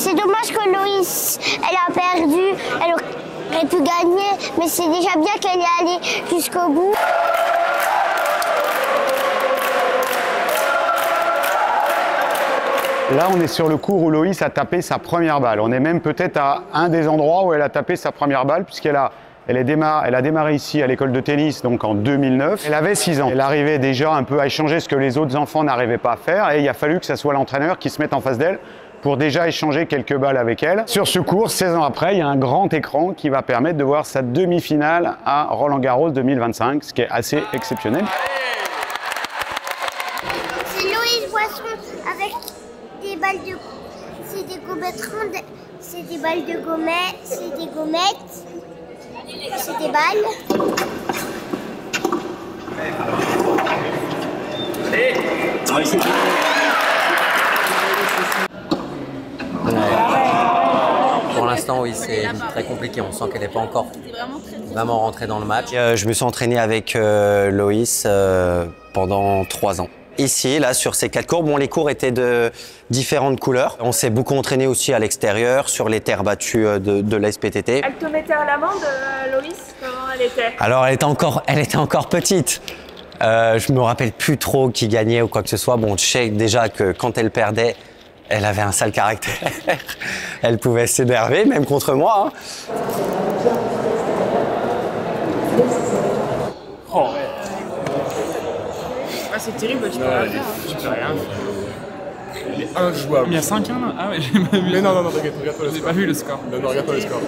C'est dommage que Loïs, elle a perdu. Elle aurait pu gagner, mais c'est déjà bien qu'elle est allée jusqu'au bout. Là, on est sur le cours où Loïs a tapé sa première balle. On est même peut-être à un des endroits où elle a tapé sa première balle, puisqu'elle a démarré ici à l'école de tennis donc en 2009. Elle avait 6 ans. Elle arrivait déjà un peu à échanger ce que les autres enfants n'arrivaient pas à faire, et il a fallu que ce soit l'entraîneur qui se mette en face d'elle pour déjà échanger quelques balles avec elle. Sur ce cours, 16 ans après, il y a un grand écran qui va permettre de voir sa demi-finale à Roland-Garros 2025, ce qui est assez exceptionnel. C'est Loïs Boisson avec des balles de... C'est des gommettes rondes, c'est des balles de gommettes, c'est des gommettes, c'est des balles. Pour l'instant, oui, c'est très compliqué. On sent qu'elle n'est pas encore vraiment rentrée dans le match. Je me suis entraîné avec Loïs pendant 3 ans. Ici, là, sur ces 4 cours, bon, les cours étaient de différentes couleurs. On s'est beaucoup entraîné aussi à l'extérieur, sur les terres battues de l'ASPTT. Elle te mettait à l'amende, Loïs? Comment elle était? Alors, elle était encore petite. Je me rappelle plus trop qui gagnait ou quoi que ce soit. Bon, je sais déjà que quand elle perdait, elle avait un sale caractère. Elle pouvait s'énerver, même contre moi. Hein. Oh. Ah, c'est terrible, tu peux rien faire. Tu peux rien. Il est injouable. Il y a 5-1 là? Ah ouais, j'ai pas vu. Mais non, t'inquiète, regarde-toi le score. J'ai pas vu le score. Non, regarde-toi le score.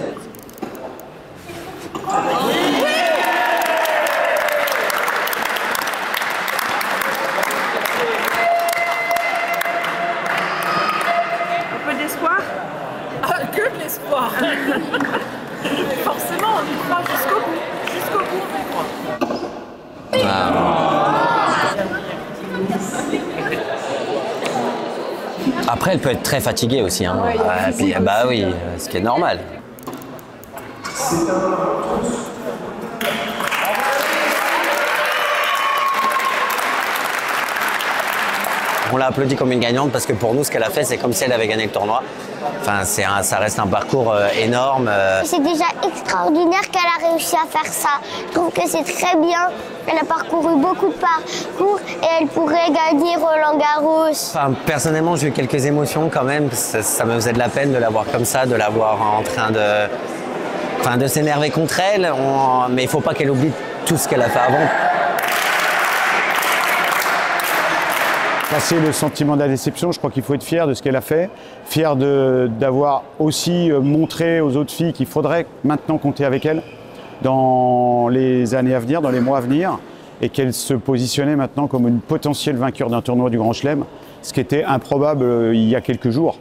Un peu d'espoir? Ah, que de l'espoir. Forcément, on y croit jusqu'au bout. Jusqu'au bout, on y croit. Après, elle peut être très fatiguée aussi. Hein. Puis, bah oui, ce qui est normal. On l'a applaudi comme une gagnante parce que pour nous, ce qu'elle a fait, c'est comme si elle avait gagné le tournoi. Enfin, ça reste un parcours énorme. C'est déjà extraordinaire qu'elle a réussi à faire ça. Je trouve que c'est très bien. Elle a parcouru beaucoup de parcours et elle pourrait gagner Roland-Garros. Enfin, personnellement, j'ai eu quelques émotions quand même. Ça me faisait de la peine de la voir comme ça, de la voir en train de s'énerver contre elle. Mais il ne faut pas qu'elle oublie tout ce qu'elle a fait avant. Passer le sentiment de la déception, je crois qu'il faut être fier de ce qu'elle a fait, fier d'avoir aussi montré aux autres filles qu'il faudrait maintenant compter avec elle dans les années à venir, dans les mois à venir, et qu'elle se positionnait maintenant comme une potentielle vainqueur d'un tournoi du Grand Chelem, ce qui était improbable il y a quelques jours.